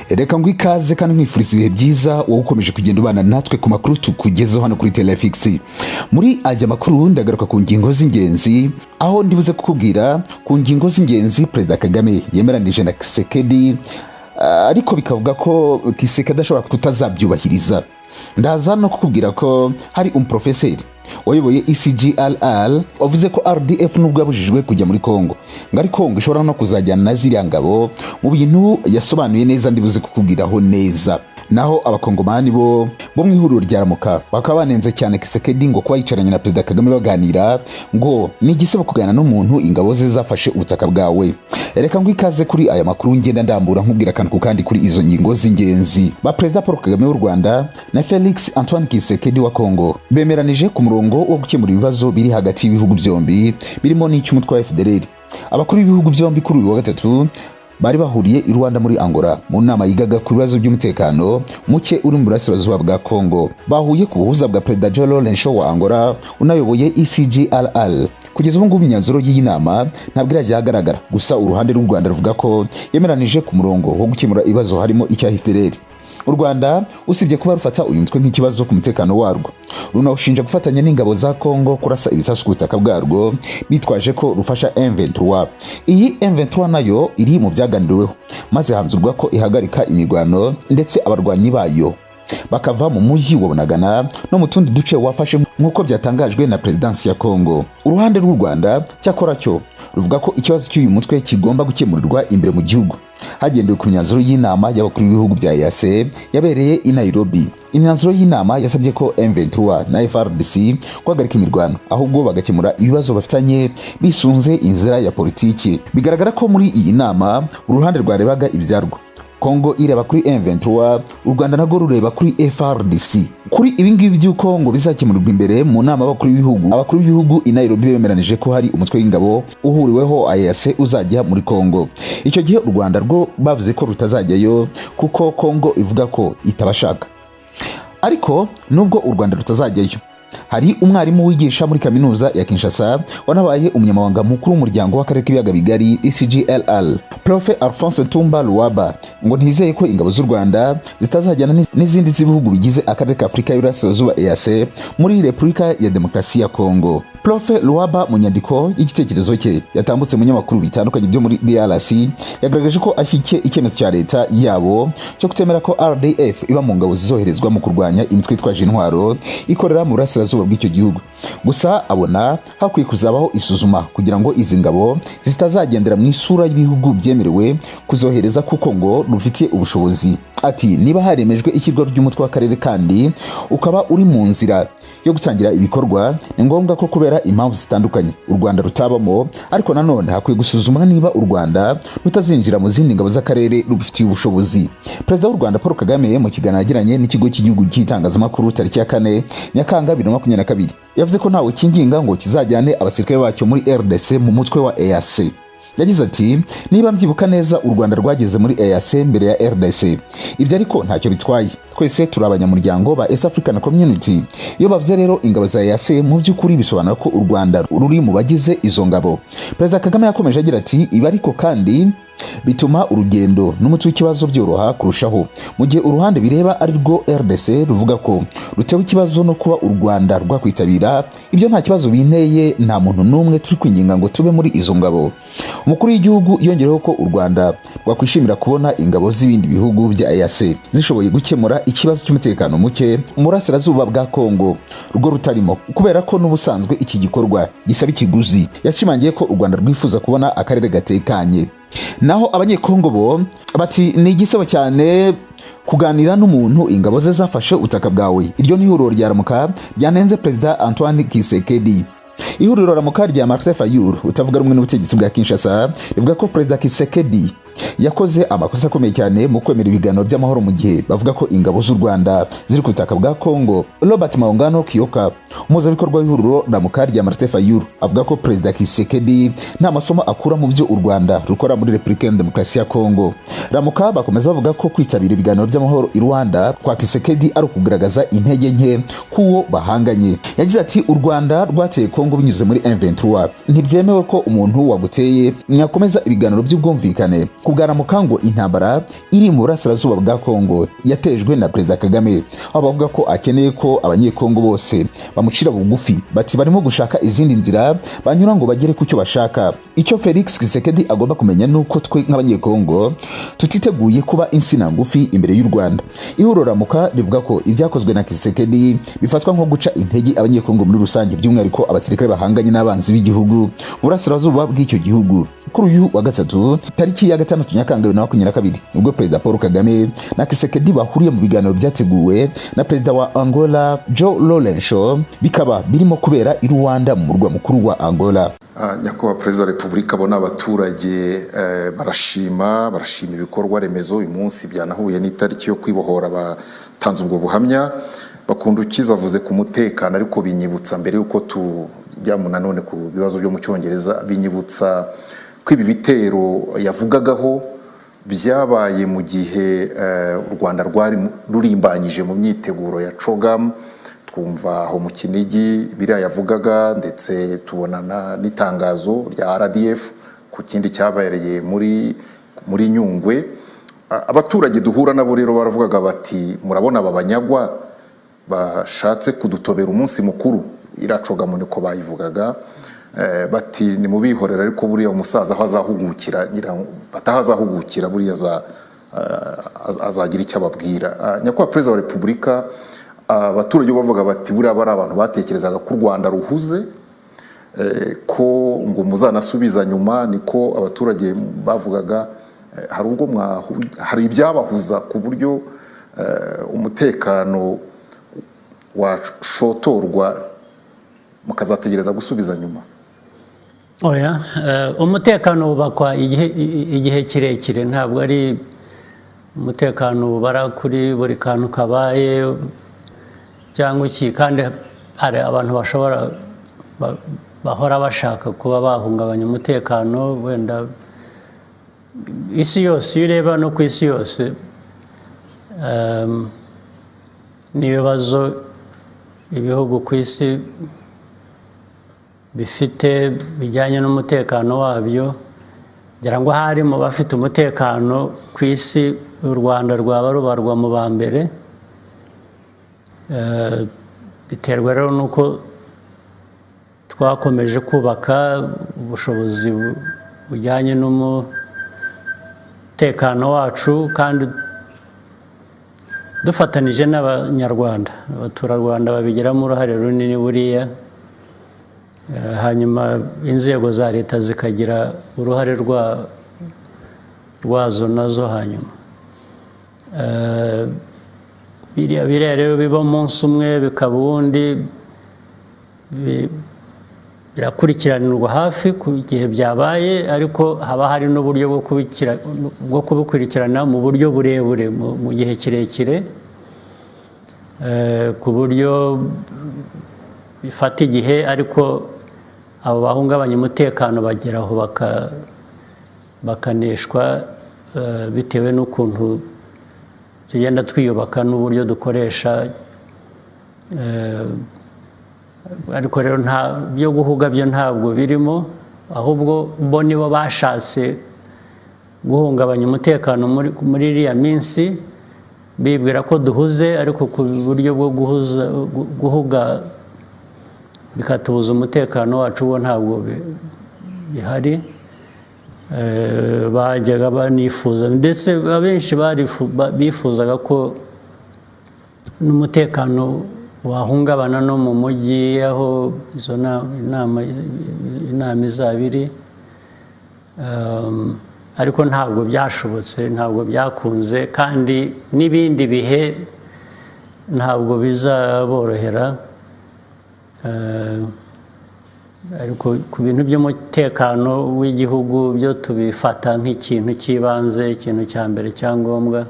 Reka ngo ikaze kandi nkwifuriza ibihe byiza wowe ukomeje kugenda ubana natwe ku makuru tukugezeho hano kuri Telefix. Muri aya makuru ndagaruka ku ngingo z'ingenzi, aho ndibuze kukubwira ku ngingo z'ingenzi Perezida Kagame yemeranije na Kisekedi, ariko bikavuga ko Kisekedi ashobora kutazabyubahiriza. Ndaza no kukubwira ko hari umuprofeseri wayoboye ICGLR wavuze ko RDF nubwo yabujijwe kujya muri Kongo, ngari Kongo ishobora no kuzajyana na ziriya ngabo mu bintu yasobanuye neza, ndibuze kukubwiraho neza. Naho abakongomani bo mu ihuriro rya Ramuka bakaba banenze cyane Kisekedi ngo kuba yicaranye na Perezida Kagame baganira, ngo ni igisebo kuganira n'umuntu ingabo ze zafashe ubutaka bwawe. Reka ngo ikaze kuri aya makuru ngenda ndambura nkubwira kantu kandi kuri izo ngingo z'ingenzi. Ba Perezida Paul Kagame w'u Rwanda na Felix Antoine Kisekedi wa Kongo bemeranije ku murongo wo gukemura ibibazo biri hagati y'ibihugu byombi birimo n'icy'umutwe wa FDLR. Abakuru b'ibihugu byombi kuri uyu wa gatatu bari bahuriye i Rwanda muri Angola mu nama yigaga ku bibazo by'umutekano muke uri mu burasirazuba bwa Kongo. Bahuye ku buhuza bwa Perezida Joao Lourenço wa Angola unayoboye ICGLR. Kugeza ubu ngubu imyanzuro y'iyi nama ntabwo irajya ahagaragara, gusa uruhande rw'u Rwanda ruvuga ko yemeranije ku murongo wo gukemura ibibazo harimo icya FDLR. U Rwanda usibye kuba rufata uyu mutwe nk'ikibazo ku mutekano warwo, runawushinja gufatanya n'ingabo za Kongo kurasa ibisasu ku butaka bwarwo bitwaje ko rufasha M23. Iyi M23 nayo iri mu byaganiriweho maze hanzurwa ko ihagarika imirwano ndetse abarwanyi bayo bakava mu mujyi wa Bunagana no mu tundi duce wafashe nk'uko byatangajwe na Perezidansi ya Kongo. Uruhande rw'u Rwanda cyakora cyo ruvuga ko ikibazo cy'uyu mutwe kigomba gukemurirwa imbere mu gihugu hagendewe ku myanzuro y'inama y'abakuru b'ibihugu bya EAC yabereye i Nairobi. Imyanzuro y'inama yasabye ko M23 na FARDC guhagarika imirwano, ahubwo bagakemura ibibazo bafitanye bisunze inzira ya politiki. Bigaragara ko muri iyi nama uruhande rwarebaga ibyarwo, Kongo ireba kuri M23, u Rwanda nago rureba kuri FARDC. Kuri ibingibi by'uko ngo bizakemurirwa imbere mu nama abakuru b'ibihugu i Nairobi bemeranije ko hari umutwe w'ingabo uhuriweho EAC uzajya muri Kongo. Icyo gihe u Rwanda rwo bavuze ko rutazajyayo kuko Kongo ivuga ko itabashaka. Ariko nubwo u Rwanda rutazajyayo, hari umwarimu wigisha muri kaminuza ya Kinshasa wanabaye umunyamabanga mukuru w'umuryango w'akarere k'ibiyaga bigari ICGLR, Prof Alphonse Tumba Luaba, ngo ntizeye ko ingabo z'u Rwanda zitazajyana n'izindi z'ibihugu bigize akarere ka Afurika y'Iburasirazuba EAC muri Repubulika ya Demokarasi ya Kongo. Prof Luaba mu nyandiko y'igitekerezo cye yatambutse mu nyamakuru bitandukanye byo muri DRC yagaragaje ko ashyigikiye icyemezo cya leta yabo cyo kutemera ko RDF iba mu ngabo zizoherezwa mu kurwanya imitwe itwaje intwaro ikorera mu burasirazuba bw'icyo gihugu. Gusa abona hakwiye kuzabaho isuzuma kugira ngo izi ngabo zitazagendera mu isura y'ibihugu byemerewe kuzohereza kuko ngo rufitiye ubushobozi. Ati niba haremejwe ishyirwa ry'umutwe w'akarere kandi ukaba uri mu nzira yo gutangira ibikorwa, ni ngombwa ko kubera impamvu zitandukanye u Rwanda rutabamo, ariko nanone hakwiye gusuzumwa niba u Rwanda rutazinjira mu zindi ngabo z'akarere rubifitiye ubushobozi. Perezida w'u Rwanda Paul Kagame mu kiganiro yagiranye n'ikigo cy'igihugu cy'itangazamakuru tariki ya 4 Nyakanga 2022 yavuze ko ntawe kinginga ngo kizajyane abasirikare bacyo muri RDC mu mutwe wa EAC. Yagize ati niba mbyibuka neza u Rwanda rwageze muri EAC mbere ya RDC, ibyo ariko ntacyo bitwaye, twese turi abanyamuryango ba East African Community. Iyo bavuze rero ingabo za EAC mu by'ukuri bisobanura ko u Rwanda ruri mu bagize izo ngabo. Perezida Kagame yakomeje agira ati ibi ariko kandi bituma urugendo n'umuti w'ikibazo byoroha kurushaho, mu gihe uruhande bireba ari rwo RDC ruvuga ko rutewe ikibazo no kuba u Rwanda rwakwitabira. Ibyo nta kibazo binteye, nta muntu n'umwe turi kwinginga ngo tube muri izo ngabo. Umukuru w'igihugu yongereho ko u Rwanda rwakwishimira kubona ingabo z'ibindi bihugu bya EAC zishoboye gukemura ikibazo cy'umutekano muke mu burasirazuba bwa Kongo rwo rutarimo, kubera ko n'ubusanzwe iki gikorwa gisaba ikiguzi. Yashimangiye ko u Rwanda rwifuza kubona akarere gatekanye. Naho abanyekongo bo bati ni igisebo cyane kuganira n'umuntu ingabo ze zafashe ubutaka bwawe. Iryo ni ihuriro rya Ramuka ryanenze Perezida Antoine Kisekedi. Ihuriro Ramuka rya Martin Fayulu utavuga rumwe n'ubutegetsi bwa Kinshasa rivuga ko Perezida Kisekedi yakoze amakosa akomeye cyane mu kwemera ibiganiro by'amahoro mu gihe bavuga ko ingabo z'u Rwanda ziri ku butaka bwa Kongo. Robert Maungano Kiyoka, umuhuzabikorwa w'ihuriro Ramuka rya Martin Fayulu, avuga ko Perezida Kisekedi nta masomo akura mu byo u Rwanda rukora muri Repubulika ya Demokarasi ya Kongo. Ramuka bakomeza bavuga ko kwitabira ibiganiro by'amahoro i Rwanda kwa Kisekedi ari ukugaragaza intege nke kuwo bahanganye. Yagize ati u Rwanda rwateye Kongo binyuze muri M23, ntibyemewe ko umuntu waguteye mwakomeza ibiganiro by'ubwumvikane kugarama ngo intambara iri mu burasirazuba bwa Kongo yatejwe na Perezida Kagame, aho bavuga ko akeneye ko abanyekongo bose bamucira bugufi, bati barimo gushaka izindi nzira banyura ngo bagere ku cyo bashaka. Icyo Felix Tshisekedi agomba kumenya nuko twe nk'abanyekongo tutiteguye kuba insina ngufi imbere y'u Rwanda. Ihururamuka rivuga ko ibyakozwe na Tshisekedi bifatwa nko guca intege abanyekongo muri rusange, by'umwihariko abasirikare bahanganye n'abanzi b'igihugu mu burasirazuba bw'icyo gihugu. Kuri uyu wa gatatu tariki ya 6 Nyakanga 2022 nubwo Perezida Paul Kagame na Tshisekedi bahuriye mu biganiro byateguwe na Perezida wa Angola João Lourenço, bikaba birimo kubera i Rwanda mu murwa mukuru wa Angola. Nyakubahwa Perezida wa Repubulika bona abaturage barashima ibikorwa remezo uyu munsi byanahuye n'itariki yo kwibohora batanze ubwo buhamya. Bakundukiza avuze ku mutekano, ariko binyibutsa mbere yuko tujya mu nanone ku bibazo byo mu Cyongereza, binyibutsa ko ibi bitero yavugagaho byabaye mu gihe u Rwanda rwari rurimbanyije mu myiteguro ya KAGAME. Twumva aho mu Kinigi biriya yavugaga, ndetse tubonana n'itangazo rya RDF ku kindi cyabereye muri Nyungwe. Abaturage duhura nabo rero baravugaga bati murabona aba banyagwa bashatse kudutobera umunsi mukuru, iriya KAGAME niko bayivugaga. Bati ni mubihorera, ariko buriya umusaza aho azahugukira batahazahugukira buriya azagira icyo ababwira. Nyakubahwa Perezida wa Repubulika, abaturage bavuga bati buriya bari abantu batekerezaga ko u Rwanda ruhuze, ko ngo muzanasubiza nyuma, niko abaturage bavugaga. Hari ibyabahuza ku buryo umutekano washotorwa mukazategereza gusubiza nyuma. Oya, umutekano ubakwa igihe kirekire, ntabwo ari umutekano ubara kuri buri kantu kabaye cyangwa iki. Kandi hari abantu bahora bashaka kuba bahungabanya umutekano. Wenda isi yose, iyo ureba no ku isi yose n'ibibazo ibihugu ku isi bifite bijyanye n'umutekano wabyo, ngira ngo hari mu bafite umutekano ku isi u Rwanda rwaba rubarwa mu ba mbere. Biterwa rero nuko twakomeje kubaka ubushobozi bujyanye n'umutekano wacu, kandi dufatanije n'abanyarwanda, abaturarwanda babigiramo uruhare runini buriya. Hanyuma inzego za leta zikagira uruhare rwazo nazo. Hanyuma biriya rero biba umunsi umwe bikaba uwundi, birakurikiranirwa hafi ku gihe byabaye, ariko haba hari n'uburyo bwo kubikurikirana mu buryo burebure mu gihe kirekire, ku buryo bifata igihe, ariko abo bahungabanya umutekano bageraho bakaneshwa, bitewe n'ukuntu tugenda twiyubaka n'uburyo dukoresha. Ariko rero nta byo guhuga byo ntabwo birimo, ahubwo bo nibo bashatse guhungabanya umutekano muri iriya minsi, bibwira ko duhuze, ariko ku buryo bwo guhuga bikatubuza umutekano wacu, bo ntabwo bihari. Bajyaga banifuza, ndetse abenshi bifuzaga ko n'umutekano wahungabana no mu mujyi aho izo inama izaba iri, ariko ntabwo byashobotse, ntabwo byakunze, kandi n'ibindi bihe ntabwo bizaborohera. Ariko ku bintu by'umutekano w'igihugu byo tubifata nk'ikintu cy'ibanze, ikintu cya mbere cya ngombwa,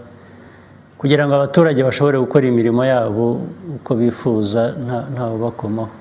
kugira ngo abaturage bashobore gukora imirimo yabo uko bifuza ntawe bakomaho.